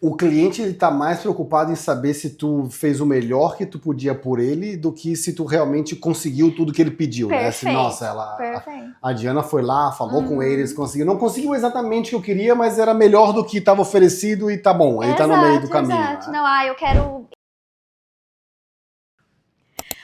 O cliente ele tá mais preocupado em saber se tu fez o melhor que tu podia por ele do que se tu realmente conseguiu tudo que ele pediu, né? Se, nossa, a Diana foi lá, falou com eles, conseguiu. Não conseguiu exatamente o que eu queria, mas era melhor do que estava oferecido e tá bom. Ele tá no meio do caminho. Exato. Né? Não, eu quero...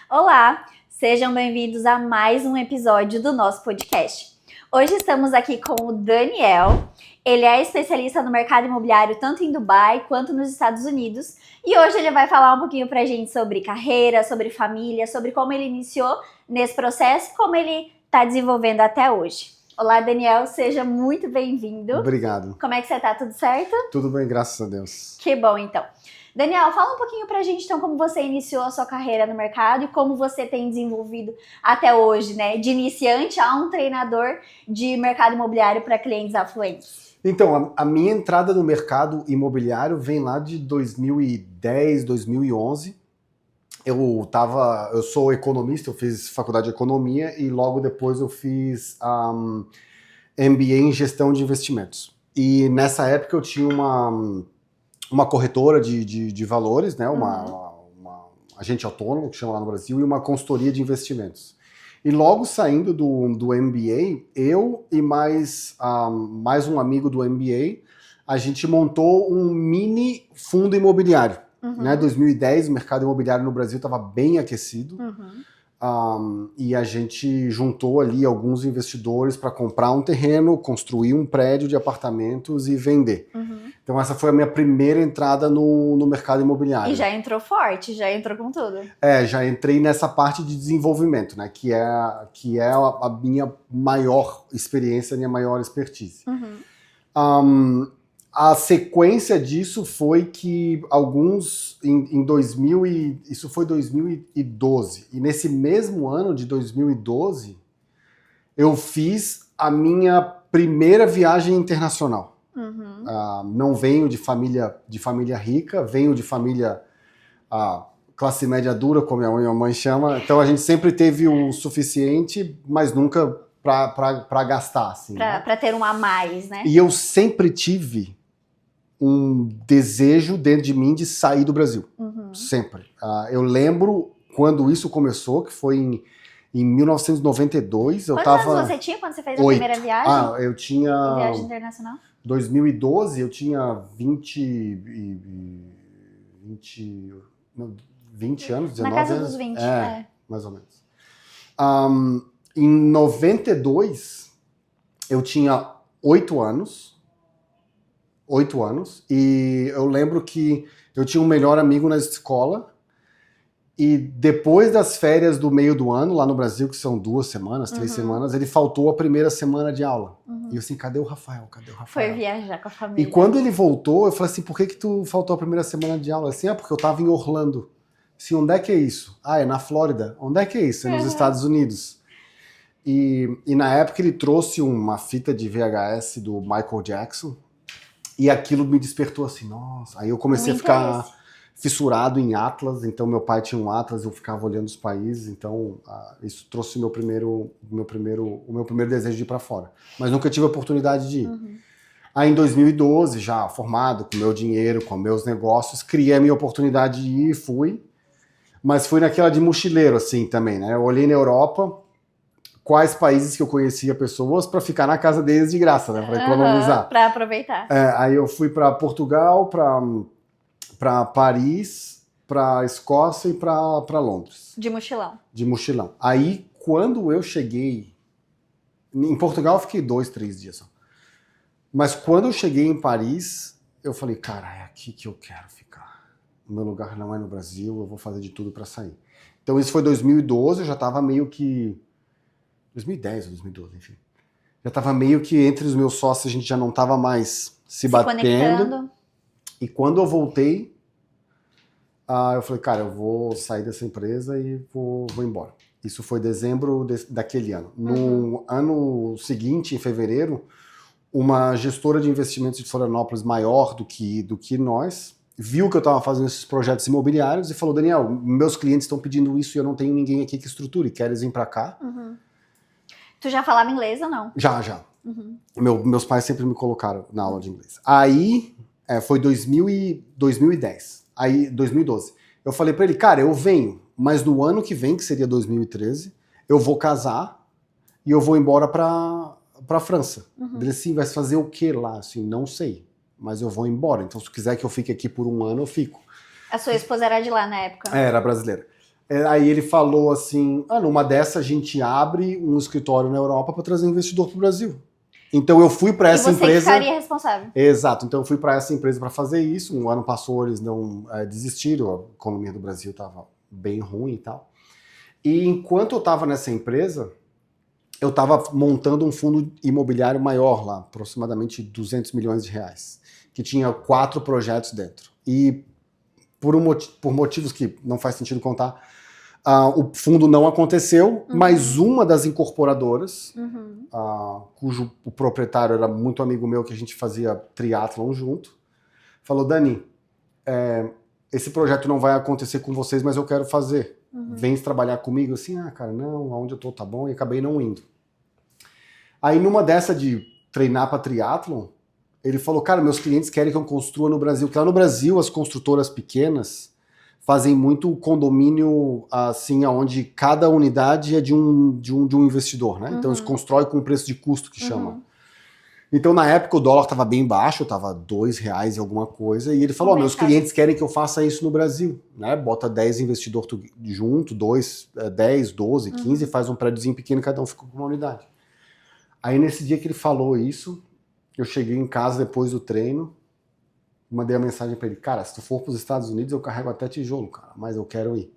Olá, sejam bem-vindos a mais um episódio do nosso podcast. Hoje estamos aqui com o Daniel. Ele é especialista no mercado imobiliário tanto em Dubai quanto nos Estados Unidos. E hoje ele vai falar um pouquinho pra gente sobre carreira, sobre família, sobre como ele iniciou nesse processo e como ele está desenvolvendo até hoje. Olá, Daniel, seja muito bem-vindo. Obrigado. Como é que você tá? Tudo certo? Tudo bem, graças a Deus. Que bom, então. Daniel, fala um pouquinho pra gente, então, como você iniciou a sua carreira no mercado e como você tem desenvolvido até hoje, né? De iniciante a um treinador de mercado imobiliário para clientes afluentes. Então, a minha entrada no mercado imobiliário vem lá de 2010, 2011. Eu sou economista, eu fiz faculdade de economia e logo depois eu fiz MBA em gestão de investimentos. E nessa época eu tinha uma corretora de valores, né? Uma agente autônomo, que chama lá no Brasil, e uma consultoria de investimentos. E logo saindo do MBA, eu e mais um amigo do MBA, a gente montou um mini fundo imobiliário. Né? 2010, o mercado imobiliário no Brasil estava bem aquecido. E a gente juntou ali alguns investidores para comprar um terreno, construir um prédio de apartamentos e vender. Então essa foi a minha primeira entrada no mercado imobiliário. E já entrou forte, já entrou com tudo. Já entrei nessa parte de desenvolvimento, né? Que é a minha maior experiência, a minha maior expertise. A sequência disso foi que isso foi 2012, e nesse mesmo ano de 2012, eu fiz a minha primeira viagem internacional. Não venho de família rica, venho de família classe média dura, como a minha mãe chama, então a gente sempre teve o suficiente, mas nunca para gastar. Assim, para ter um a mais, né? E eu sempre tive um desejo dentro de mim de sair do Brasil. Sempre. Eu lembro quando isso começou, que foi em 1992. Quantos anos você tinha quando você fez a primeira viagem? Eu tinha... Viagem internacional? 2012, eu tinha 20 anos, 19 Na casa anos. dos 20, mais ou menos. Em 92, eu tinha 8 anos, e eu lembro que eu tinha um melhor amigo na escola, e depois das férias do meio do ano, lá no Brasil, que são 2 semanas, 3 semanas, ele faltou a primeira semana de aula. E eu assim, cadê o Rafael? Foi viajar com a família. E quando ele voltou, eu falei assim, por que tu faltou a primeira semana de aula? Assim, porque eu tava em Orlando. Assim, onde é que é isso? É na Flórida. Onde é que é isso? É nos Estados Unidos. E na época ele trouxe uma fita de VHS do Michael Jackson, e aquilo me despertou assim, nossa. Aí eu comecei a ficar fissurado em Atlas, então meu pai tinha um Atlas, eu ficava olhando os países, então isso trouxe o meu primeiro desejo de ir para fora. Mas nunca tive a oportunidade de ir. Aí em 2012, já formado, com meu dinheiro, com meus negócios, criei a minha oportunidade de ir e fui. Mas fui naquela de mochileiro, assim, também, né? Eu olhei na Europa quais países que eu conhecia pessoas para ficar na casa deles de graça, né? Para economizar. Para aproveitar. Aí eu fui para Portugal, para Paris, para Escócia e para Londres. De mochilão. De mochilão. Aí, quando eu cheguei... Em Portugal eu fiquei 2, 3 dias só. Mas quando eu cheguei em Paris, eu falei, cara, é aqui que eu quero ficar. O meu lugar não é no Brasil, eu vou fazer de tudo para sair. Então isso foi 2012, eu já estava meio que... 2010 ou 2012, enfim. Já estava meio que entre os meus sócios, a gente já não estava mais se batendo. Conectando. E quando eu voltei, eu falei, cara, eu vou sair dessa empresa e vou embora. Isso foi dezembro daquele ano. No ano seguinte, em fevereiro, uma gestora de investimentos de Florianópolis maior do que nós, viu que eu estava fazendo esses projetos imobiliários e falou, Daniel, meus clientes estão pedindo isso e eu não tenho ninguém aqui que estruture, queres vir para cá? Tu já falava inglês ou não? Já. Meus pais sempre me colocaram na aula de inglês. Aí, Foi 2010. Aí, 2012. Eu falei pra ele, cara, eu venho, mas no ano que vem, que seria 2013, eu vou casar e eu vou embora pra França. Ele assim, vai fazer o que lá? Assim, não sei, mas eu vou embora. Então, se quiser que eu fique aqui por um ano, eu fico. A sua esposa era de lá na época? Era brasileira. Aí ele falou assim, numa dessa a gente abre um escritório na Europa para trazer investidor pro Brasil. Então eu fui para essa empresa... E você ficaria responsável. Exato, então eu fui para essa empresa para fazer isso. Um ano passou, eles não desistiram, a economia do Brasil estava bem ruim e tal. E enquanto eu estava nessa empresa, eu estava montando um fundo imobiliário maior lá, aproximadamente 200 milhões de reais, que tinha 4 projetos dentro. E por motivos que não faz sentido contar, o fundo não aconteceu, mas uma das incorporadoras, cujo o proprietário era muito amigo meu, que a gente fazia triatlon junto, falou, Dani, esse projeto não vai acontecer com vocês, mas eu quero fazer. Vem trabalhar comigo? Assim, cara, não, aonde eu tô tá bom, e acabei não indo. Aí numa dessa de treinar para triatlon, ele falou, cara, meus clientes querem que eu construa no Brasil, porque lá no Brasil as construtoras pequenas fazem muito condomínio, assim, onde cada unidade é de um investidor, né? Então eles constroem com preço de custo, que chamam. Então na época o dólar estava bem baixo, estava R$2 e alguma coisa, e ele falou, meus clientes querem que eu faça isso no Brasil, né? Bota 10 investidores junto, 10, 12, 15, faz um prédiozinho pequeno, cada um fica com uma unidade. Aí nesse dia que ele falou isso, eu cheguei em casa depois do treino, mandei a mensagem pra ele, cara, se tu for pros Estados Unidos, eu carrego até tijolo, cara, mas eu quero ir.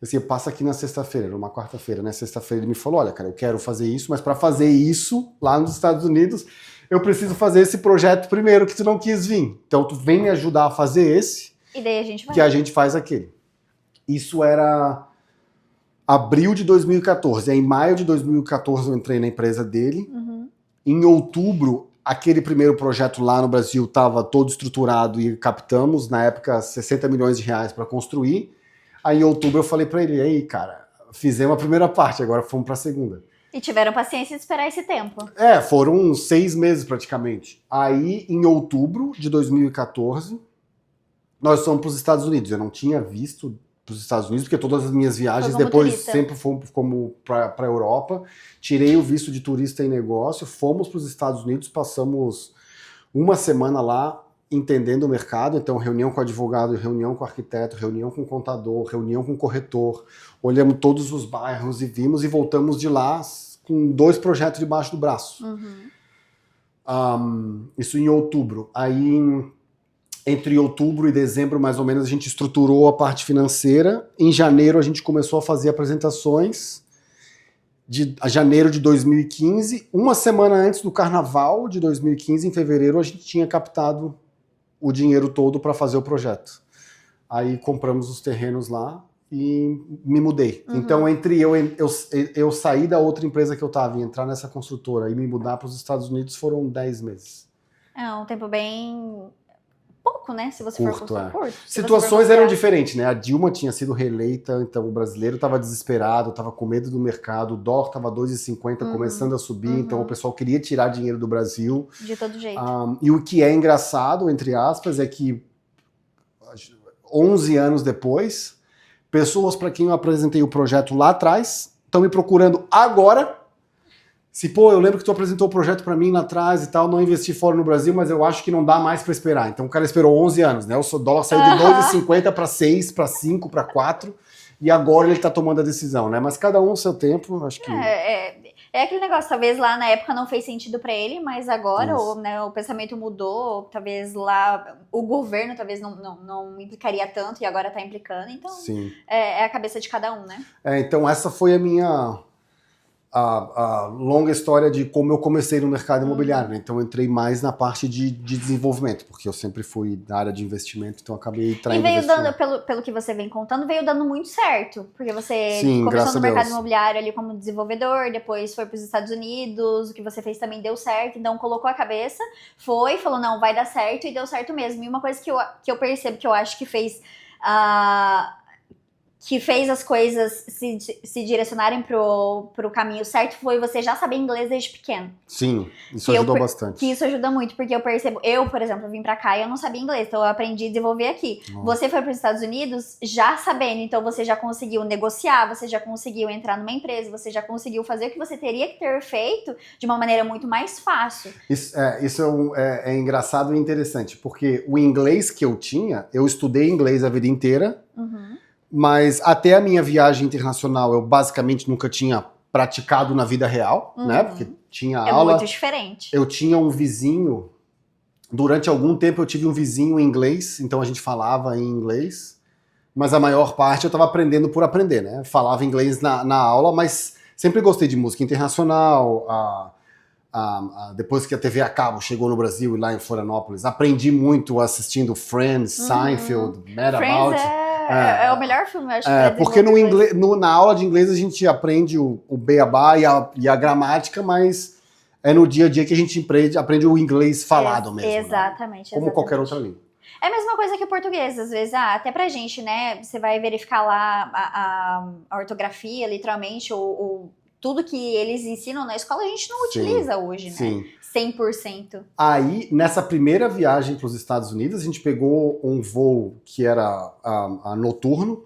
Assim, passa aqui na sexta-feira, numa quarta-feira, né? Sexta-feira ele me falou, olha, cara, eu quero fazer isso, mas pra fazer isso, lá nos Estados Unidos, eu preciso fazer esse projeto primeiro, que tu não quis vir. Então tu vem me ajudar a fazer esse, e daí a gente vai. Que a gente faz aquele. Isso era abril de 2014. Aí, em maio de 2014 eu entrei na empresa dele. Em outubro, aquele primeiro projeto lá no Brasil estava todo estruturado e captamos, na época, 60 milhões de reais para construir. Aí em outubro eu falei para ele, aí cara, fizemos a primeira parte, agora fomos para a segunda. E tiveram paciência de esperar esse tempo. Foram uns 6 meses praticamente. Aí em outubro de 2014, nós fomos para os Estados Unidos. Eu não tinha visto para os Estados Unidos, porque todas as minhas viagens depois turista. Sempre fomos como para a Europa. Tirei o visto de turista em negócio, fomos para os Estados Unidos, passamos uma semana lá entendendo o mercado, então reunião com advogado, reunião com arquiteto, reunião com contador, reunião com corretor, olhamos todos os bairros e vimos e voltamos de lá com 2 projetos debaixo do braço. Isso em outubro. Aí entre outubro e dezembro, mais ou menos, a gente estruturou a parte financeira. Em janeiro, a gente começou a fazer apresentações. De janeiro de 2015, uma semana antes do carnaval de 2015, em fevereiro, a gente tinha captado o dinheiro todo para fazer o projeto. Aí compramos os terrenos lá e me mudei. Então, entre eu sair da outra empresa que eu estava e entrar nessa construtora e me mudar para os Estados Unidos, foram 10 meses. É um tempo bem... pouco, né? Se você curto, for curto. Situações eram diferentes, né? A Dilma tinha sido reeleita, então o brasileiro estava desesperado, estava com medo do mercado, o dólar estava 2,50 começando a subir, então o pessoal queria tirar dinheiro do Brasil. De todo jeito. E o que é engraçado, entre aspas, é que 11 anos depois, pessoas para quem eu apresentei o projeto lá atrás estão me procurando agora. Se, eu lembro que tu apresentou o projeto para mim lá atrás e tal, não investi fora no Brasil, mas eu acho que não dá mais para esperar. Então o cara esperou 11 anos, né? O dólar saiu de 2,50 para 6, para 5, para 4, e agora ele tá tomando a decisão, né? Mas cada um o seu tempo, acho que... É aquele negócio, talvez lá na época não fez sentido para ele, mas agora o pensamento mudou, talvez lá o governo talvez não implicaria tanto e agora tá implicando, então Sim. É a cabeça de cada um, né? Então essa foi a minha... A longa história de como eu comecei no mercado imobiliário, né? Então eu entrei mais na parte de desenvolvimento, porque eu sempre fui da área de investimento, então eu acabei traindo. E veio dando, pelo que você vem contando, veio dando muito certo, porque você começou no mercado imobiliário ali como desenvolvedor, depois foi para os Estados Unidos, o que você fez também deu certo, então colocou a cabeça, falou, não, vai dar certo, e deu certo mesmo. E uma coisa que eu percebo que eu acho que fez que fez as coisas se direcionarem pro caminho certo foi você já saber inglês desde pequeno. Sim, isso ajudou bastante. Que isso ajuda muito, porque eu percebo... Eu, por exemplo, vim pra cá e eu não sabia inglês, então eu aprendi a desenvolver aqui. Você foi para os Estados Unidos já sabendo, então você já conseguiu negociar, você já conseguiu entrar numa empresa, você já conseguiu fazer o que você teria que ter feito de uma maneira muito mais fácil. Isso é engraçado e interessante, porque o inglês que eu tinha, eu estudei inglês a vida inteira, mas até a minha viagem internacional eu basicamente nunca tinha praticado na vida real, né? Porque tinha aula. É muito diferente. Eu tinha um vizinho, durante algum tempo eu tive um vizinho em inglês, então a gente falava em inglês, mas a maior parte eu estava aprendendo por aprender, né? Falava inglês na aula, mas sempre gostei de música internacional. Depois que a TV a cabo chegou no Brasil e lá em Florianópolis, aprendi muito assistindo Friends, Seinfeld, Mad About. É o melhor filme, eu acho. Porque na aula de inglês a gente aprende o beabá e a gramática, mas é no dia a dia que a gente aprende o inglês falado mesmo. Exatamente. Né? Como qualquer outra língua. É a mesma coisa que o português, às vezes, até pra gente, né? Você vai verificar lá a ortografia, literalmente, ou tudo que eles ensinam na escola, a gente não utiliza hoje, né? Sim. 100%. Aí, nessa primeira viagem para os Estados Unidos, a gente pegou um voo que era noturno.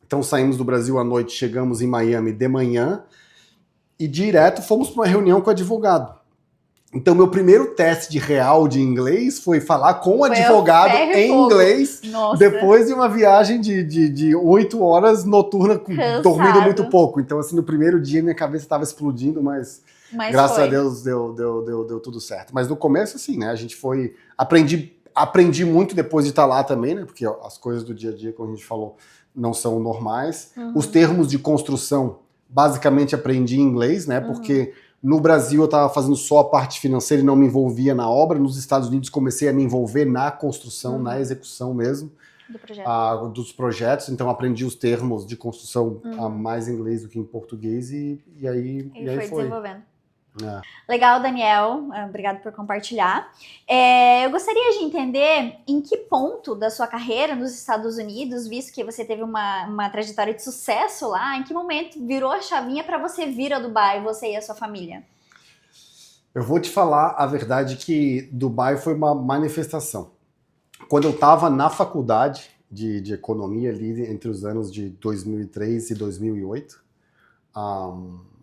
Então, saímos do Brasil à noite, chegamos em Miami de manhã e direto fomos para uma reunião com o advogado. Então, meu primeiro teste real de inglês foi falar com o advogado em inglês. Nossa. Depois de uma viagem de 8 horas noturna, dormindo muito pouco. Então, assim, no primeiro dia minha cabeça estava explodindo, mas graças a Deus deu tudo certo. Mas no começo, assim, né? A gente foi... Aprendi muito depois de estar lá também, né? Porque as coisas do dia a dia, como a gente falou, não são normais. Os termos de construção, basicamente aprendi em inglês, né? Porque... No Brasil eu estava fazendo só a parte financeira e não me envolvia na obra. Nos Estados Unidos comecei a me envolver na construção, na execução mesmo dos projetos. Então aprendi os termos de construção mais em inglês do que em português e aí foi desenvolvendo. Legal, Daniel. Obrigado por compartilhar. Eu gostaria de entender em que ponto da sua carreira nos Estados Unidos, visto que você teve uma trajetória de sucesso lá, em que momento virou a chavinha para você vir a Dubai, você e a sua família? Eu vou te falar a verdade que Dubai foi uma manifestação. Quando eu estava na faculdade de economia ali entre os anos de 2003 e 2008,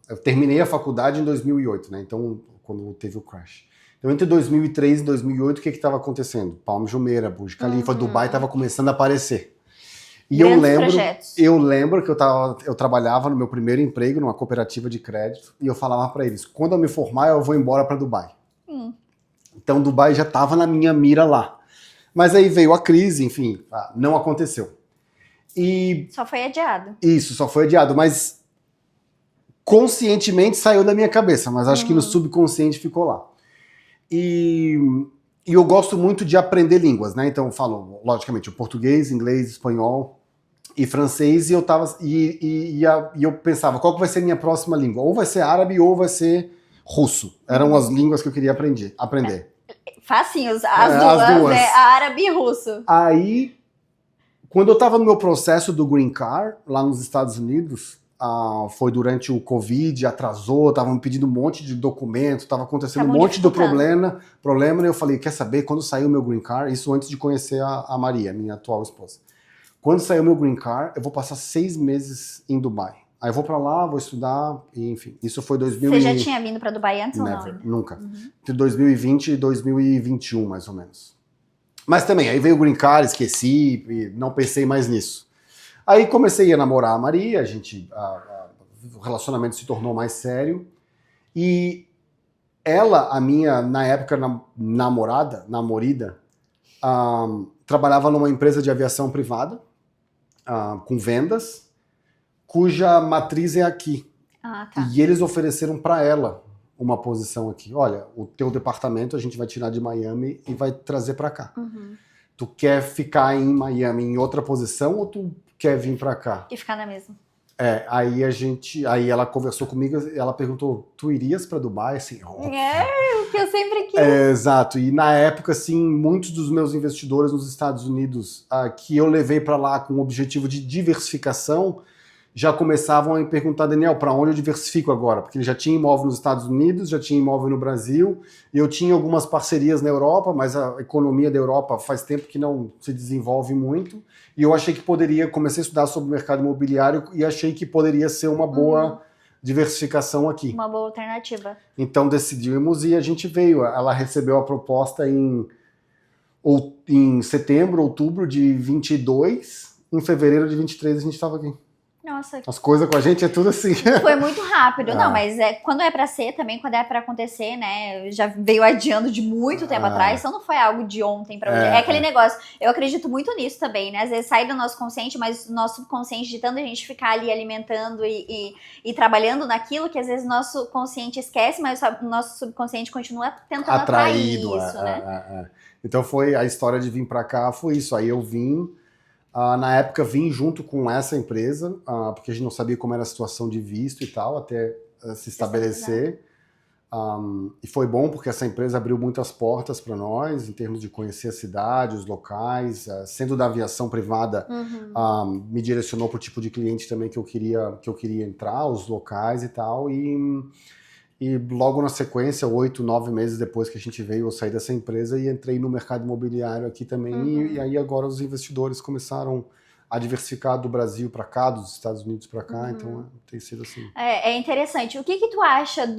eu terminei a faculdade em 2008, né? Então, quando teve o crash. Então, entre 2003 e 2008, o que estava acontecendo? Palm Jumeirah, Burj Khalifa, Dubai estava começando a aparecer. E eu lembro que eu trabalhava no meu primeiro emprego, numa cooperativa de crédito, e eu falava para eles, quando eu me formar, eu vou embora para Dubai. Então, Dubai já estava na minha mira lá. Mas aí veio a crise, enfim, não aconteceu. Só foi adiado. Isso, só foi adiado, mas... conscientemente saiu da minha cabeça, mas acho que no subconsciente ficou lá. E eu gosto muito de aprender línguas, né? Então eu falo, logicamente, o português, inglês, espanhol e francês, e eu pensava, qual que vai ser a minha próxima língua? Ou vai ser árabe ou vai ser russo. Eram as línguas que eu queria aprender. Facinho, as duas. Né? Árabe e russo. Aí, quando eu estava no meu processo do Green Card, lá nos Estados Unidos, foi durante o Covid, atrasou, estavam me pedindo um monte de documento, estava acontecendo um monte de problema, e eu falei, quer saber, quando saiu o meu Green Card, isso antes de conhecer a Maria, minha atual esposa, quando sair o meu Green Card, eu vou passar 6 meses em Dubai. Aí eu vou pra lá, vou estudar, e, enfim, isso foi 2000. Você já tinha vindo pra Dubai antes ou não? Nunca. Entre 2020 e 2021, mais ou menos. Mas também, aí veio o Green Card, esqueci, e não pensei mais nisso. Aí comecei a namorar a Maria, o relacionamento se tornou mais sério. E ela, a minha, na época, namorida, trabalhava numa empresa de aviação privada, com vendas, cuja matriz é aqui. Tá. E eles ofereceram para ela uma posição aqui. Olha, o teu departamento a gente vai tirar de Miami e vai trazer para cá. Tu quer ficar em Miami em outra posição ou tu quer vir para cá? E ficar na mesma. Aí ela conversou comigo, ela perguntou, tu irias para Dubai? Assim, O que eu sempre quis. Exato, e na época, assim, muitos dos meus investidores nos Estados Unidos, que eu levei para lá com o objetivo de diversificação, já começavam a me perguntar, Daniel, para onde eu diversifico agora? Porque ele já tinha imóvel nos Estados Unidos, já tinha imóvel no Brasil, e eu tinha algumas parcerias na Europa, mas a economia da Europa faz tempo que não se desenvolve muito, e eu achei que comecei a estudar sobre o mercado imobiliário e achei que poderia ser uma boa diversificação aqui. Uma boa alternativa. Então decidimos e a gente veio. Ela recebeu a proposta em setembro, outubro de 22, em fevereiro de 23 a gente estava aqui. Nossa. As coisas com a gente é tudo assim. Foi muito rápido. Não, mas quando é pra ser também, quando é pra acontecer, né? Já veio adiando de muito tempo atrás, então não foi algo de ontem pra hoje. É aquele negócio, eu acredito muito nisso também, né? Às vezes sai do nosso consciente, mas o nosso subconsciente, de tanta gente ficar ali alimentando e trabalhando naquilo, que às vezes o nosso consciente esquece, mas o nosso subconsciente continua tentando atrair isso, né? Então foi a história de vir pra cá, foi isso. Aí eu vim. Na época vim junto com essa empresa, porque a gente não sabia como era a situação de visto e tal, até se estabelecer. E foi bom porque essa empresa abriu muitas portas para nós, em termos de conhecer a cidade, os locais. Sendo da aviação privada, me direcionou para o tipo de cliente também que eu queria entrar, os locais e tal. E logo na sequência, 8, 9 meses depois que a gente veio, eu saí dessa empresa e entrei no mercado imobiliário aqui também. E aí agora os investidores começaram a diversificar do Brasil para cá, dos Estados Unidos para cá. Então tem sido assim. É interessante. O que tu acha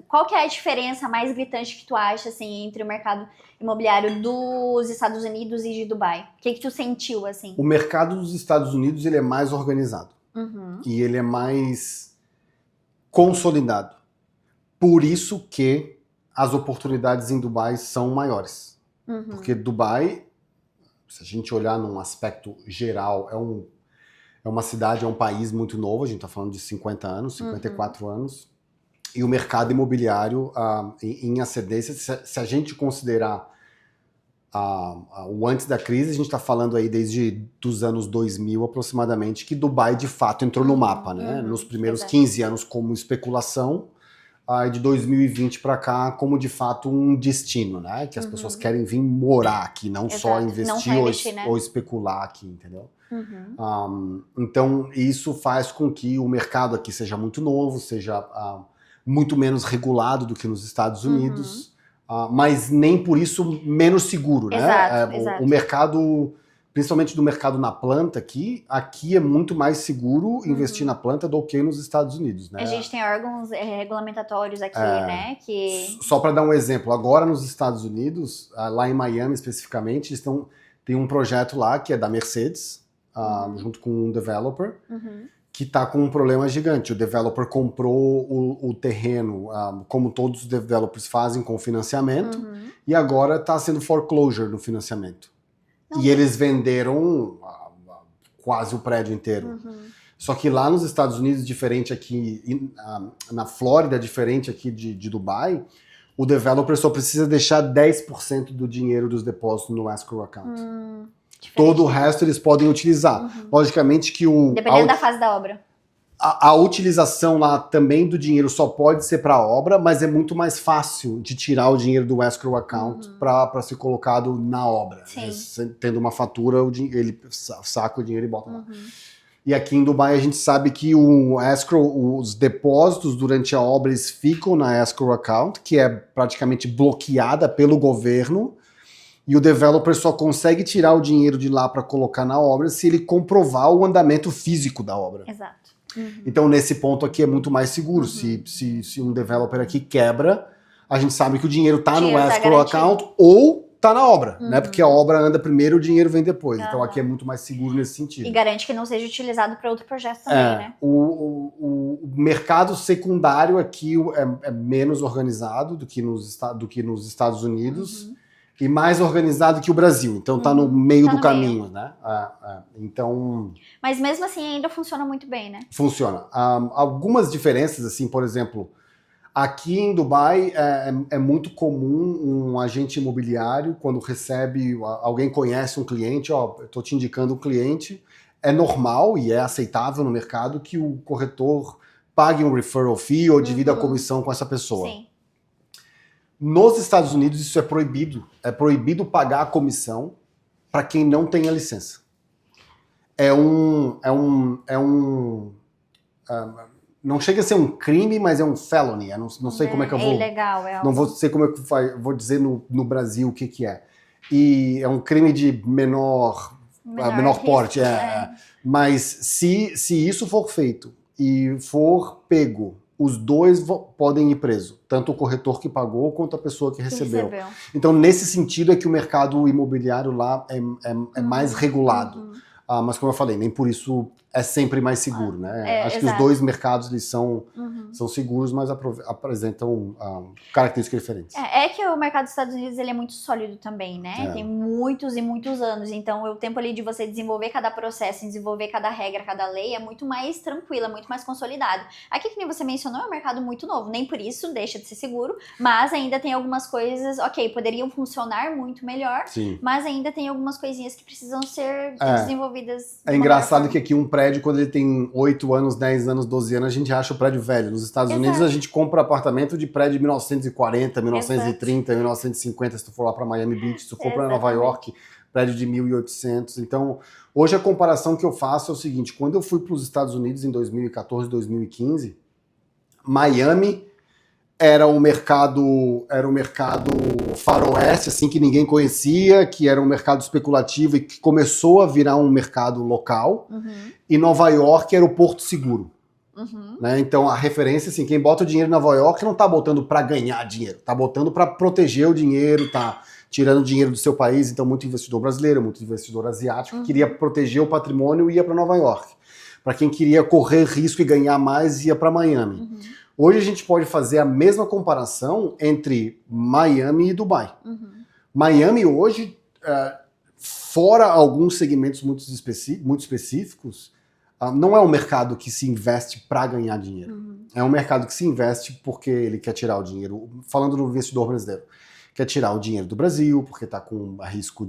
qual que é a diferença mais gritante que tu acha assim, entre o mercado imobiliário dos Estados Unidos e de Dubai? O que tu sentiu assim? O mercado dos Estados Unidos ele é mais organizado. E ele é mais consolidado. Por isso que as oportunidades em Dubai são maiores. Porque Dubai, se a gente olhar num aspecto geral, é uma cidade, é um país muito novo, a gente está falando de 50 anos, 54 anos, e o mercado imobiliário em ascendência, se a gente considerar o antes da crise, a gente está falando aí desde os anos 2000 aproximadamente, que Dubai de fato entrou no mapa, né? Nos primeiros 15 anos como especulação, de 2020 para cá como de fato um destino, né? Que as pessoas querem vir morar aqui, não só investir ou especular aqui, entendeu? Então isso faz com que o mercado aqui seja muito novo, seja muito menos regulado do que nos Estados Unidos, mas nem por isso menos seguro, né? Exato. O mercado, principalmente do mercado na planta aqui é muito mais seguro investir na planta do que nos Estados Unidos, né? A gente tem órgãos regulamentatórios aqui, né? Só para dar um exemplo, agora nos Estados Unidos, lá em Miami especificamente, eles tem um projeto lá que é da Mercedes, junto com um developer, que está com um problema gigante. O developer comprou o terreno, como todos os developers fazem, com financiamento, e agora está sendo foreclosure no financiamento. E eles venderam quase o prédio inteiro. Só que lá nos Estados Unidos, diferente aqui, na Flórida, diferente aqui de Dubai, o developer só precisa deixar 10% do dinheiro dos depósitos no escrow account. Todo o resto eles podem utilizar. Logicamente que dependendo da fase da obra. A utilização lá também do dinheiro só pode ser para a obra, mas é muito mais fácil de tirar o dinheiro do escrow account para ser colocado na obra. Tendo uma fatura, ele saca o dinheiro e bota lá. E aqui em Dubai a gente sabe que os depósitos durante a obra eles ficam na escrow account, que é praticamente bloqueada pelo governo, e o developer só consegue tirar o dinheiro de lá para colocar na obra se ele comprovar o andamento físico da obra. Exato. Então, nesse ponto aqui é muito mais seguro. Se um developer aqui quebra, a gente sabe que o dinheiro está no escrow account ou está na obra, né? Porque a obra anda primeiro, o dinheiro vem depois. Então, aqui é muito mais seguro nesse sentido. E garante que não seja utilizado para outro projeto também, né? O mercado secundário aqui é menos organizado do que nos Estados Unidos. E mais organizado que o Brasil. Então tá no meio do caminho, né? Então... Mas mesmo assim ainda funciona muito bem, né? Funciona. Algumas diferenças, assim, por exemplo, aqui em Dubai é muito comum um agente imobiliário, quando alguém conhece um cliente, eu tô te indicando um cliente, é normal e é aceitável no mercado que o corretor pague um referral fee ou divida a comissão com essa pessoa. Sim. Nos Estados Unidos isso é proibido. É proibido pagar a comissão para quem não tem a licença. Não chega a ser um crime, mas é um felony. Eu não sei como é que eu vou... É ilegal. Não vou sei como é que vou dizer no Brasil o que é. E é um crime de menor porte. Mas se isso for feito e for pego, os dois podem ir preso. Tanto o corretor que pagou quanto a pessoa que recebeu. Então, nesse sentido é que o mercado imobiliário lá é mais regulado. Mas como eu falei, nem por isso é sempre mais seguro, né? Acho que os dois mercados eles são seguros, mas apresentam características diferentes. É que o mercado dos Estados Unidos ele é muito sólido também, né? Tem muitos e muitos anos, então o tempo ali de você desenvolver cada processo, desenvolver cada regra, cada lei é muito mais tranquilo, é muito mais consolidado. Aqui, que nem você mencionou, é um mercado muito novo, nem por isso deixa de ser seguro, mas ainda tem algumas coisas, poderiam funcionar muito melhor, mas ainda tem algumas coisinhas que precisam ser desenvolvidas. É engraçado que aqui um prédio, quando ele tem 8 anos, 10 anos, 12 anos, a gente acha o prédio velho. Nos Estados Unidos, a gente compra apartamento de prédio de 1940, 1930, 1950, se tu for lá para Miami Beach, se tu compra em Nova York, prédio de 1800. Então, hoje a comparação que eu faço é o seguinte, quando eu fui para os Estados Unidos em 2014, 2015, Miami era um mercado faroeste, assim, que ninguém conhecia, que era um mercado especulativo e que começou a virar um mercado local. E Nova York era o porto seguro. Né? Então a referência, assim, quem bota o dinheiro em Nova York não tá botando para ganhar dinheiro, tá botando para proteger o dinheiro, tá tirando dinheiro do seu país. Então muito investidor brasileiro, muito investidor asiático que queria proteger o patrimônio e ia para Nova York. Para quem queria correr risco e ganhar mais, ia para Miami. Hoje a gente pode fazer a mesma comparação entre Miami e Dubai. Miami hoje, fora alguns segmentos muito específicos, não é um mercado que se investe para ganhar dinheiro. É um mercado que se investe porque ele quer tirar o dinheiro, falando do investidor brasileiro, quer tirar o dinheiro do Brasil, porque está com risco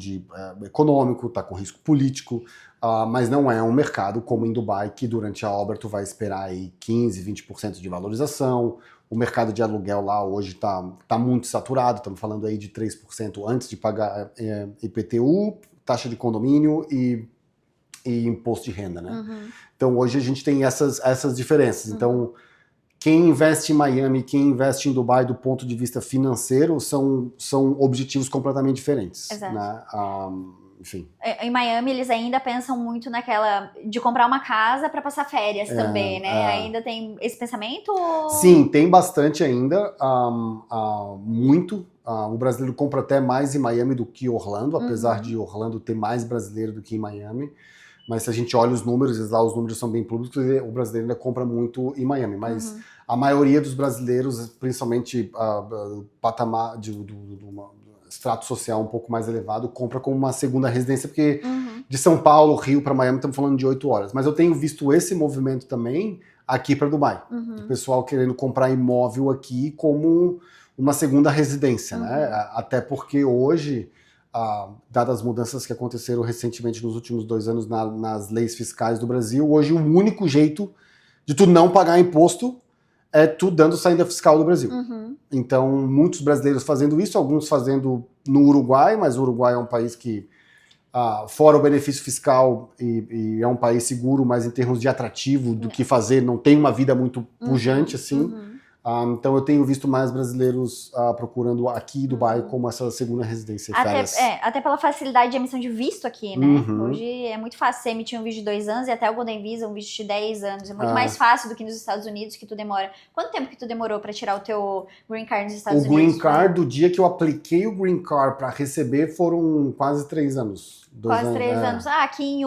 econômico, está com risco político, mas não é um mercado como em Dubai, que durante a obra tu vai esperar aí 15, 20% de valorização. O mercado de aluguel lá hoje está muito saturado, estamos falando aí de 3% antes de pagar IPTU, taxa de condomínio e imposto de renda, né? Então hoje a gente tem essas diferenças. Então quem investe em Miami, quem investe em Dubai do ponto de vista financeiro são objetivos completamente diferentes. Exato. Né? Enfim. Em Miami eles ainda pensam muito naquela de comprar uma casa para passar férias também, né? Ainda tem esse pensamento? Sim, tem bastante ainda, muito. O brasileiro compra até mais em Miami do que Orlando, apesar de Orlando ter mais brasileiro do que em Miami. Mas se a gente olha os números, lá os números são bem públicos, o brasileiro ainda compra muito em Miami. Mas a maioria dos brasileiros, principalmente patamar do extrato social um pouco mais elevado, compra como uma segunda residência, porque de São Paulo, Rio para Miami, estamos falando de 8 horas. Mas eu tenho visto esse movimento também aqui para Dubai. O pessoal querendo comprar imóvel aqui como uma segunda residência, né? Até porque hoje, dadas as mudanças que aconteceram recentemente nos últimos 2 anos nas leis fiscais do Brasil, hoje o único jeito de tu não pagar imposto é tu dando saída fiscal do Brasil. Então, muitos brasileiros fazendo isso, alguns fazendo no Uruguai, mas o Uruguai é um país que, fora o benefício fiscal, e é um país seguro, mas em termos de atrativo do que fazer, não tem uma vida muito pujante, assim. Então eu tenho visto mais brasileiros procurando aqui em Dubai como essa segunda residência. Até pela facilidade de emissão de visto aqui, né? Hoje é muito fácil você emitir um visto de 2 anos e até o Golden Visa um visto de 10 anos. É muito mais fácil do que nos Estados Unidos, que tu demora. Quanto tempo que tu demorou para tirar o teu Green Card nos Estados Unidos? O Green Card, do dia que eu apliquei o Green Card para receber, foram quase 3 anos. Quase 3 anos. Aqui em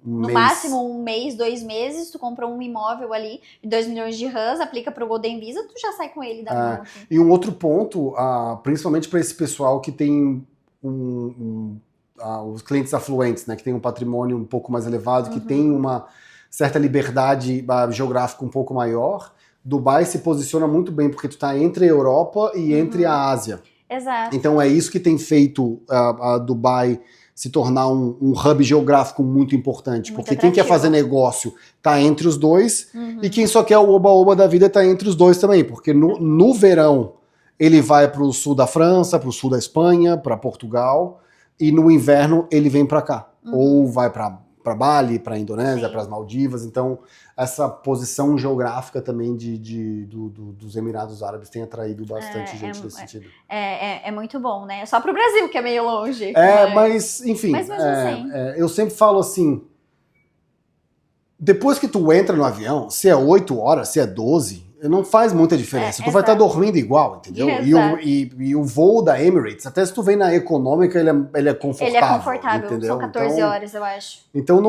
no máximo 1 mês, 2 meses, tu comprou um imóvel ali de 2 milhões de rands, aplica pro Golden Visa, tu já sai com ele da mão. Assim. E um outro ponto, principalmente para esse pessoal que tem os clientes afluentes, né, que tem um patrimônio um pouco mais elevado, que tem uma certa liberdade geográfica um pouco maior, Dubai se posiciona muito bem, porque tu tá entre a Europa e entre a Ásia. Exato. Então é isso que tem feito a Dubai se tornar um hub geográfico muito importante. Muito porque quem quer atrativo. fazer negócio tá entre os dois, Uhum. e quem só quer o oba-oba da vida tá entre os dois também. Porque no verão ele vai para o sul da França, para o sul da Espanha, para Portugal, e no inverno ele vem para cá. Ou vai para Bali, para Indonésia, Sim. para as Maldivas. Então, essa posição geográfica também dos Emirados Árabes tem atraído bastante gente nesse sentido. É muito bom, né? Só pro Brasil, que é meio longe. Mas enfim, Mas mesmo assim. eu sempre falo assim, depois que tu entra no avião, se é 8 horas, se é 12, não faz muita diferença. Tu vai estar dormindo igual, entendeu? E o voo da Emirates, até se tu vem na econômica, ele é confortável. Ele é confortável, entendeu? são 14 horas, eu acho. Então,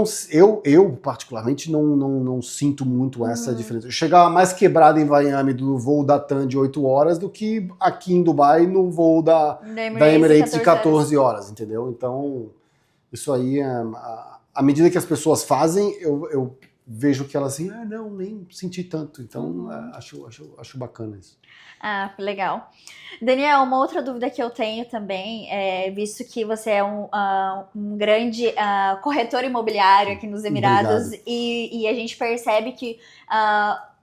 eu particularmente, não sinto muito essa diferença. Eu chegava mais quebrado em Miami do voo da TAM de 8 horas do que aqui em Dubai no voo da Emirates de 14 horas, entendeu? Então, isso aí, à medida que as pessoas fazem, eu vejo que elas assim, não, nem senti tanto. Então, acho bacana isso. Ah, legal. Daniel, uma outra dúvida que eu tenho também, visto que você é um grande corretor imobiliário aqui nos Emirados, e a gente percebe que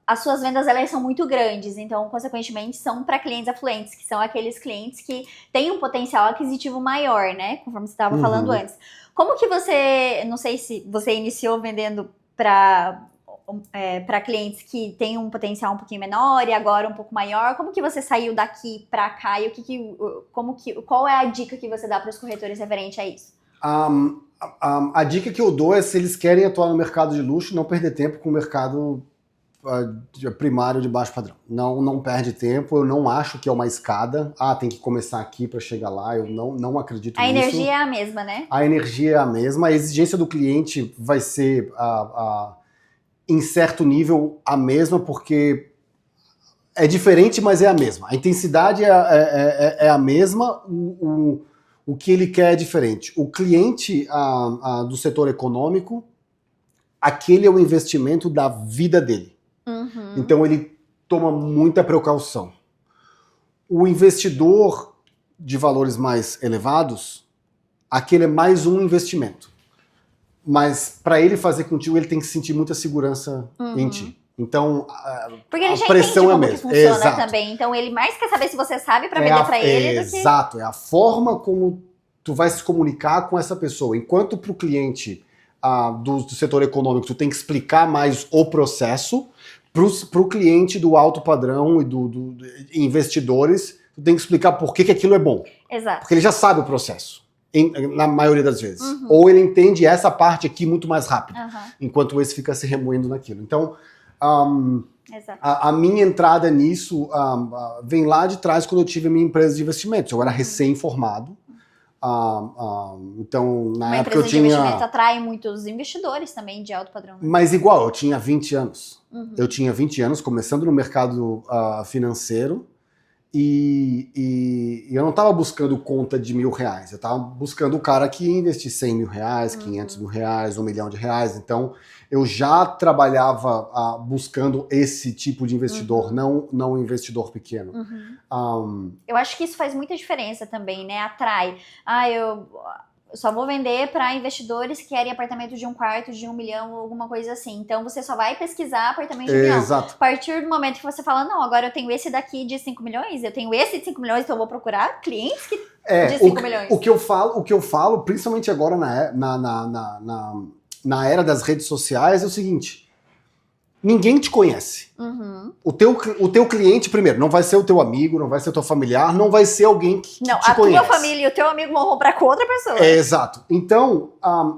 as suas vendas elas são muito grandes, então, consequentemente, são para clientes afluentes, que são aqueles clientes que têm um potencial aquisitivo maior, né? Conforme você estava falando antes. Como que você, não sei se você iniciou vendendo para clientes que têm um potencial um pouquinho menor e agora um pouco maior, como que você saiu daqui para cá e qual é a dica que você dá para os corretores referente a isso? A dica que eu dou é, se eles querem atuar no mercado de luxo, não perder tempo com o mercado primário de baixo padrão. Não perde tempo, eu não acho que é uma escada. Tem que começar aqui para chegar lá, eu não acredito nisso. A energia é a mesma, né? A energia é a mesma, a exigência do cliente vai ser, em certo nível, a mesma, porque é diferente, mas é a mesma. A intensidade é a mesma, o que ele quer é diferente. O cliente do setor econômico, aquele é o investimento da vida dele. Então ele toma muita precaução. O investidor de valores mais elevados, aquele é mais um investimento. Mas para ele fazer contigo, ele tem que sentir muita segurança em ti. Então, porque ele a já pressão entende é como mesmo. que funciona Exato. também. Então ele mais quer saber se você sabe para vender para ele do que... Exato, é a forma como tu vai se comunicar com essa pessoa. Enquanto para o cliente do setor econômico, tu tem que explicar mais o processo, para o cliente do alto padrão e do investidores, tu tem que explicar por que aquilo é bom. Exato. Porque ele já sabe o processo, na maioria das vezes. Ou ele entende essa parte aqui muito mais rápido, enquanto esse fica se remoendo naquilo. Então, a minha entrada nisso vem lá de trás, quando eu tive a minha empresa de investimentos. Eu era recém-formado. Então, na época eu tinha... Uma empresa de investimento atrai muitos investidores também de alto padrão. Né? Mas igual, eu tinha 20 anos. Eu tinha 20 anos, começando no mercado financeiro, e eu não estava buscando conta de R$1.000. Eu estava buscando o cara que ia investir R$100 mil, R$500 mil, R$1 milhão. Então, eu já trabalhava buscando esse tipo de investidor, não um investidor pequeno. Eu acho que isso faz muita diferença também, né? Atrai. Eu só vou vender para investidores que querem apartamento de 1 quarto, de 1 milhão, ou alguma coisa assim. Então você só vai pesquisar apartamento de 1 milhão. Exato. A partir do momento que você fala, não, agora eu tenho esse daqui de 5 milhões, eu tenho esse de 5 milhões, então eu vou procurar clientes de 5 milhões. O que eu falo, principalmente agora na era das redes sociais, é o seguinte: ninguém te conhece. O teu cliente, primeiro, não vai ser o teu amigo, não vai ser o teu familiar, não vai ser alguém que te conhece. Não, a tua família e o teu amigo vão comprar com outra pessoa. Exato. Então,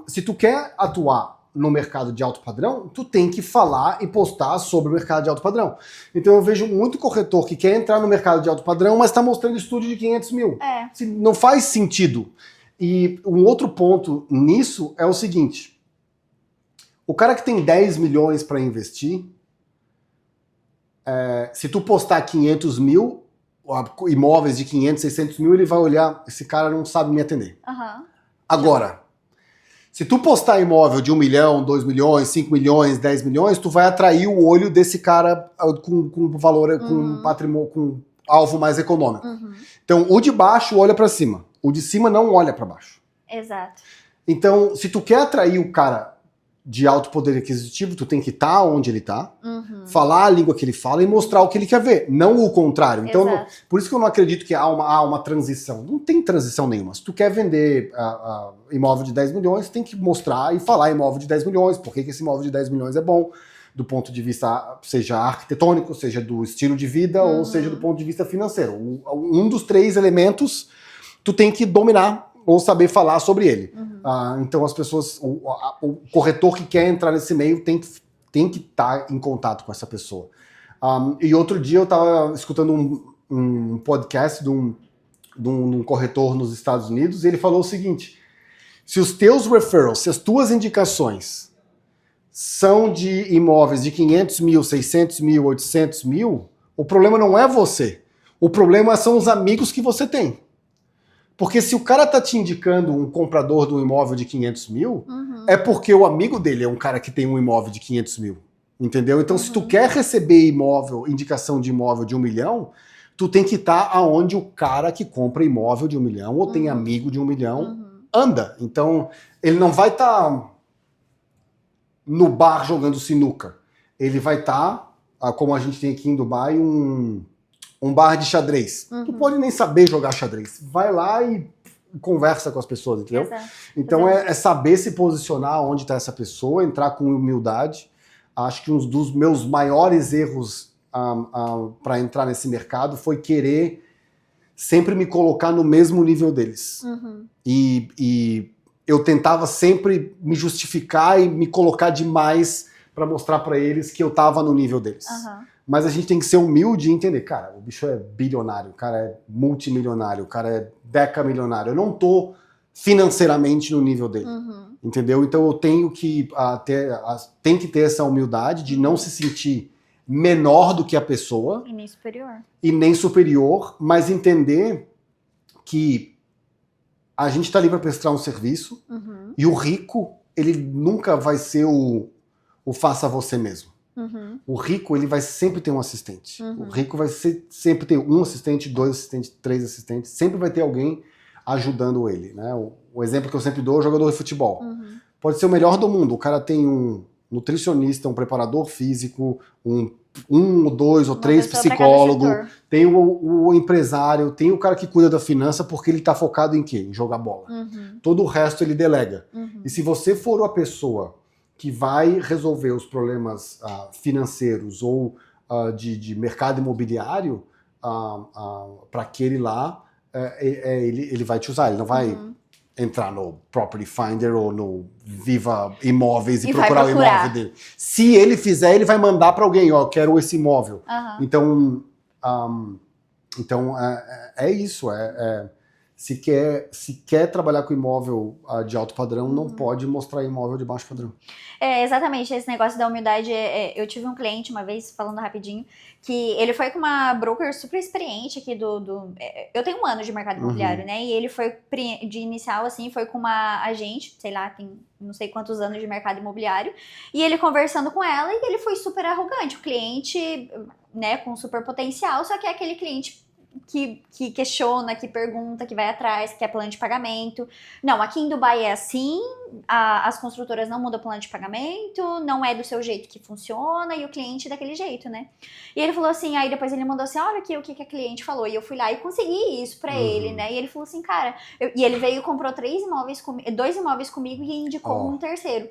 se tu quer atuar no mercado de alto padrão, tu tem que falar e postar sobre o mercado de alto padrão. Então eu vejo muito corretor que quer entrar no mercado de alto padrão, mas está mostrando estúdio de 500 mil. Não faz sentido. E um outro ponto nisso é o seguinte: o cara que tem 10 milhões para investir, se tu postar 500 mil, imóveis de 500, 600 mil, ele vai olhar, esse cara não sabe me atender. Agora, se tu postar imóvel de 1 milhão, 2 milhões, 5 milhões, 10 milhões, tu vai atrair o olho desse cara com valor, com patrimônio, com alvo mais econômico. Então, o de baixo olha para cima, o de cima não olha para baixo. Exato. Então, se tu quer atrair o cara de alto poder aquisitivo, tu tem que estar onde ele está, falar a língua que ele fala e mostrar o que ele quer ver, não o contrário. Então, por isso que eu não acredito que há uma transição. Não tem transição nenhuma. Se tu quer vender imóvel de 10 milhões, tem que mostrar e falar imóvel de 10 milhões, por que esse imóvel de 10 milhões é bom, do ponto de vista, seja arquitetônico, seja do estilo de vida, ou seja do ponto de vista financeiro. Um dos 3 elementos, tu tem que dominar ou saber falar sobre ele. Então as pessoas, o corretor que quer entrar nesse meio tem que estar em contato com essa pessoa. E outro dia eu estava escutando um podcast de um corretor nos Estados Unidos, e ele falou o seguinte: se os teus referrals, se as tuas indicações são de imóveis de 500 mil, 600 mil, 800 mil, o problema não é você. O problema são os amigos que você tem. Porque se o cara tá te indicando um comprador de um imóvel de 500 mil, é porque o amigo dele é um cara que tem um imóvel de 500 mil. Entendeu? Então, se tu quer receber indicação de imóvel de 1 milhão, tu tem que estar aonde o cara que compra imóvel de 1 milhão ou tem amigo de 1 milhão anda. Então, ele não vai estar no bar jogando sinuca. Ele vai estar, como a gente tem aqui em Dubai, um bar de xadrez. Tu pode nem saber jogar xadrez. Vai lá e conversa com as pessoas, entendeu? Exato. Então é saber se posicionar onde está essa pessoa, entrar com humildade. Acho que um dos meus maiores erros para entrar nesse mercado foi querer sempre me colocar no mesmo nível deles. E eu tentava sempre me justificar e me colocar demais para mostrar para eles que eu estava no nível deles. Mas a gente tem que ser humilde e entender, cara, o bicho é bilionário, o cara é multimilionário, o cara é decamilionário. Eu não tô financeiramente no nível dele, entendeu? Então eu tenho que ter essa humildade de não se sentir menor do que a pessoa. E nem superior, mas entender que a gente tá ali para prestar um serviço e o rico, ele nunca vai ser o faça você mesmo. O rico, ele vai sempre ter um assistente. O rico vai sempre ter um assistente, 2 assistentes, 3 assistentes. Sempre vai ter alguém ajudando ele, né? O exemplo que eu sempre dou é o jogador de futebol. Pode ser o melhor do mundo. O cara tem um nutricionista, um preparador físico, um ou 2 ou 3 psicólogos. Tem o empresário, tem o cara que cuida da finança, porque ele tá focado em quê? Em jogar bola. Todo o resto ele delega. E se você for a pessoa que vai resolver os problemas financeiros ou de mercado imobiliário, para aquele lá, ele vai te usar. Ele não vai entrar no Property Finder ou no Viva Imóveis e procurar o imóvel dele. Se ele fizer, ele vai mandar para alguém, ó, quero esse imóvel. Então, é isso. Se quer trabalhar com imóvel de alto padrão, não pode mostrar imóvel de baixo padrão. Exatamente, esse negócio da humildade. Eu tive um cliente uma vez, falando rapidinho, que ele foi com uma broker super experiente aqui eu tenho 1 ano de mercado imobiliário, né? E ele foi, de inicial, assim, foi com uma agente, sei lá, tem não sei quantos anos de mercado imobiliário, e ele conversando com ela, e ele foi super arrogante. O cliente, né, com super potencial, só que é aquele cliente que questiona, que pergunta, que vai atrás, que quer plano de pagamento. Não, aqui em Dubai é assim, as construtoras não mudam plano de pagamento, não é do seu jeito que funciona, e o cliente daquele jeito, né? E ele falou assim, aí depois ele mandou assim, olha aqui o que a cliente falou, e eu fui lá e consegui isso pra ele, né? E ele falou assim, cara, e ele veio e comprou 2 imóveis comigo e indicou um terceiro.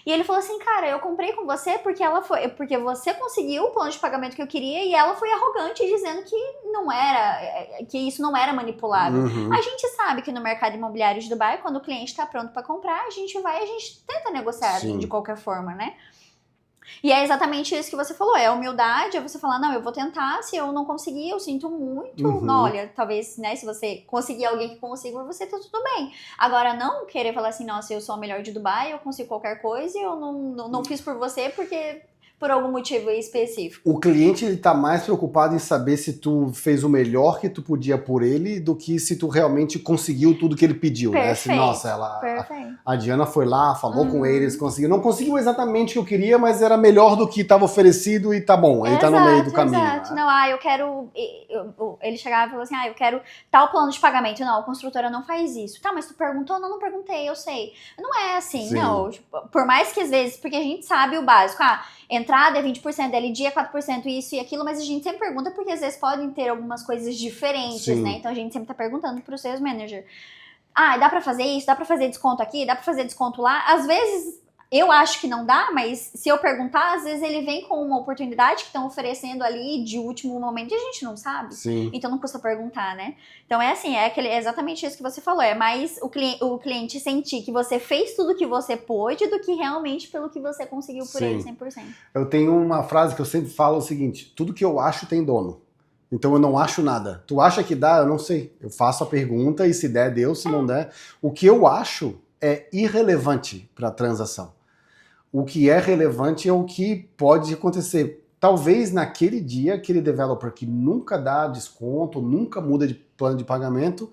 E ele falou assim, cara, eu comprei com você porque você conseguiu o plano de pagamento que eu queria, e ela foi arrogante dizendo que isso não era manipulado. A gente sabe que no mercado imobiliário de Dubai, quando o cliente está pronto para comprar, a gente tenta negociar de qualquer forma, né? E é exatamente isso que você falou, é a humildade, é você falar, não, eu vou tentar, se eu não conseguir, eu sinto muito, não, olha, talvez, né, se você conseguir alguém que consiga, você tá tudo bem. Agora, não querer falar assim, nossa, eu sou a melhor de Dubai, eu consigo qualquer coisa e eu não fiz por você porque por algum motivo específico? O cliente ele tá mais preocupado em saber se tu fez o melhor que tu podia por ele do que se tu realmente conseguiu tudo que ele pediu, né? Se, Perfeito. nossa, Perfeito. a Diana foi lá, falou com eles, conseguiu. Não conseguiu exatamente o que eu queria, mas era melhor do que estava oferecido e tá bom. Ele tá no meio do caminho. Exato. Né? Não, eu quero... Ele chegava e falou assim, eu quero tal plano de pagamento. Não, a construtora não faz isso. Tá, mas tu perguntou? Não perguntei, eu sei. Não é assim, Sim. não. Tipo, por mais que às vezes... Porque a gente sabe o básico. Entrada é 20%, LD é 4%, isso e aquilo. Mas a gente sempre pergunta porque às vezes podem ter algumas coisas diferentes, Sim. né? Então a gente sempre tá perguntando pro sales manager. Dá pra fazer isso? Dá pra fazer desconto aqui? Dá pra fazer desconto lá? Às vezes... Eu acho que não dá, mas se eu perguntar, às vezes ele vem com uma oportunidade que estão oferecendo ali de último momento e a gente não sabe. Sim. Então não custa perguntar, né? Então é assim, é exatamente isso que você falou. É mais o cliente sentir que você fez tudo que você pôde do que realmente pelo que você conseguiu por ele 100%. Eu tenho uma frase que eu sempre falo o seguinte, tudo que eu acho tem dono. Então eu não acho nada. Tu acha que dá? Eu não sei. Eu faço a pergunta e se der, deu. Se não der, o que eu acho é irrelevante para a transação. O que é relevante é o que pode acontecer. Talvez naquele dia, aquele developer que nunca dá desconto, nunca muda de plano de pagamento,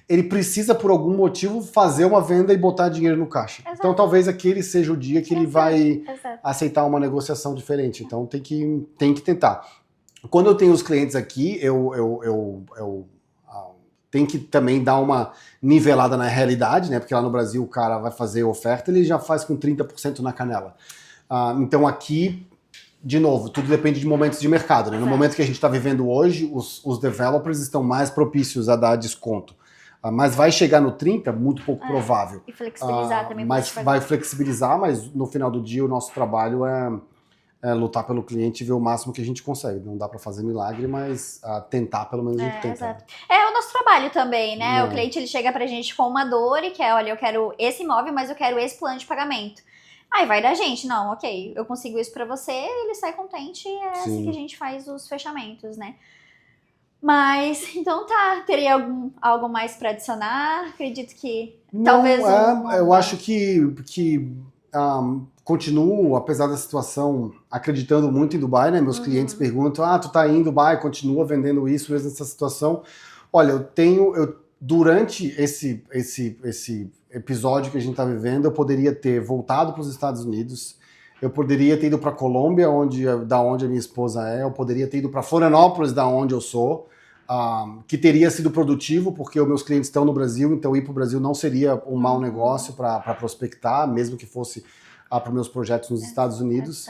ele precisa, por algum motivo, fazer uma venda e botar dinheiro no caixa. Exato. Então talvez aquele seja o dia que ele vai aceitar uma negociação diferente. Então tem que tentar. Quando eu tenho os clientes aqui, eu tem que também dar uma nivelada na realidade, né? Porque lá no Brasil o cara vai fazer oferta, ele já faz com 30% na canela. Então aqui, de novo, tudo depende de momentos de mercado, né? No momento que a gente está vivendo hoje, os developers estão mais propícios a dar desconto. Mas vai chegar no 30%, muito pouco provável. E flexibilizar também. Mas vai flexibilizar, mas no final do dia o nosso trabalho é lutar pelo cliente e ver o máximo que a gente consegue. Não dá para fazer milagre, mas tentar pelo menos a gente tenta. Exato. É o nosso trabalho também, né? O cliente ele chega pra gente com uma dor e quer, olha, eu quero esse imóvel, mas eu quero esse plano de pagamento. Aí vai da gente, não, ok, eu consigo isso pra você, ele sai contente e é assim que a gente faz os fechamentos, né? Mas, então tá, teria algo mais pra adicionar? Acredito que talvez... Eu acho que continuo, apesar da situação, acreditando muito em Dubai, né? Meus clientes perguntam, tu tá em Dubai, continua vendendo isso mesmo nessa situação. Olha, durante esse episódio que a gente tá vivendo, eu poderia ter voltado para os Estados Unidos, eu poderia ter ido para Colômbia, da onde a minha esposa é, eu poderia ter ido para Florianópolis, da onde eu sou, que teria sido produtivo, porque os meus clientes estão no Brasil, então ir para o Brasil não seria um mau negócio para prospectar, mesmo que fosse para meus projetos nos Estados Unidos.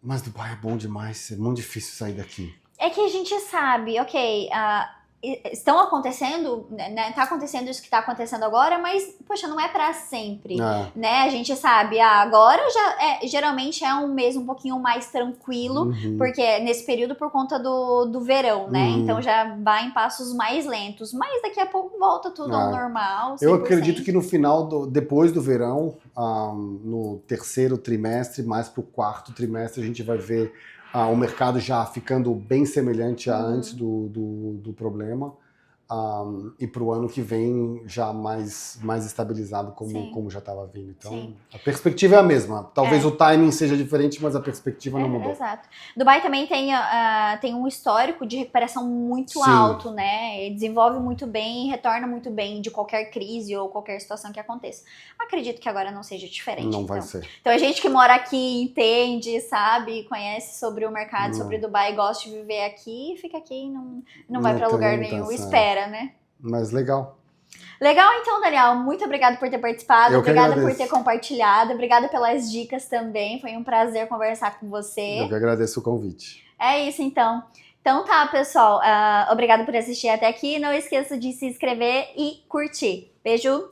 Mas Dubai é bom demais, é muito difícil sair daqui. É que a gente sabe, ok, estão acontecendo, né? Tá acontecendo isso que tá acontecendo agora, mas, poxa, não é pra sempre, né? A gente sabe, agora geralmente é um mês um pouquinho mais tranquilo, porque nesse período por conta do verão, né? Então já vai em passos mais lentos, mas daqui a pouco volta tudo ao normal, 100%. Eu acredito que no final, depois do verão, no terceiro trimestre, mais pro quarto trimestre, a gente vai ver o mercado já ficando bem semelhante a antes do problema, e para o ano que vem já mais estabilizado como já estava vindo. Então, a perspectiva é a mesma. Talvez o timing seja diferente, mas a perspectiva não mudou. Exato. Dubai também tem um histórico de recuperação muito alto, né? Desenvolve muito bem, retorna muito bem de qualquer crise ou qualquer situação que aconteça. Acredito que agora não seja diferente. Não vai ser. Então a gente que mora aqui entende, sabe, conhece sobre o mercado, sobre Dubai, gosta de viver aqui, fica aqui e não vai para lugar nenhum, espera, né? Mas legal. Legal então, Daniel. Muito obrigada por ter participado. Obrigada por ter compartilhado. Obrigada pelas dicas também. Foi um prazer conversar com você. Eu que agradeço o convite. É isso então. Então tá, pessoal. Obrigada por assistir até aqui. Não esqueça de se inscrever e curtir. Beijo!